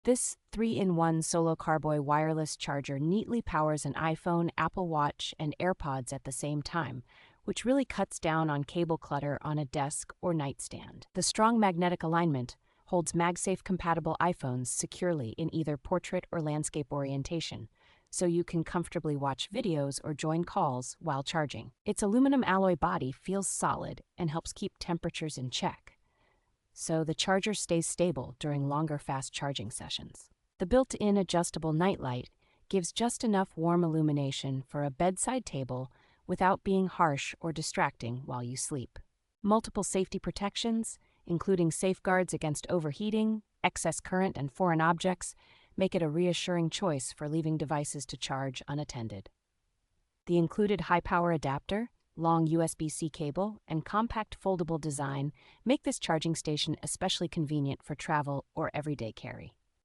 This 3-in-1 SOLOCARBOY wireless charger neatly powers an iPhone, Apple Watch, and AirPods at the same time, which really cuts down on cable clutter on a desk or nightstand. The strong magnetic alignment holds MagSafe-compatible iPhones securely in either portrait or landscape orientation, so you can comfortably watch videos or join calls while charging. Its aluminum alloy body feels solid and helps keep temperatures in check, so the charger stays stable during longer fast charging sessions. The built-in adjustable nightlight gives just enough warm illumination for a bedside table without being harsh or distracting while you sleep. Multiple safety protections, including safeguards against overheating, excess current, and foreign objects, make it a reassuring choice for leaving devices to charge unattended. The included high-power adapter, long USB-C cable, and compact foldable design make this charging station especially convenient for travel or everyday carry.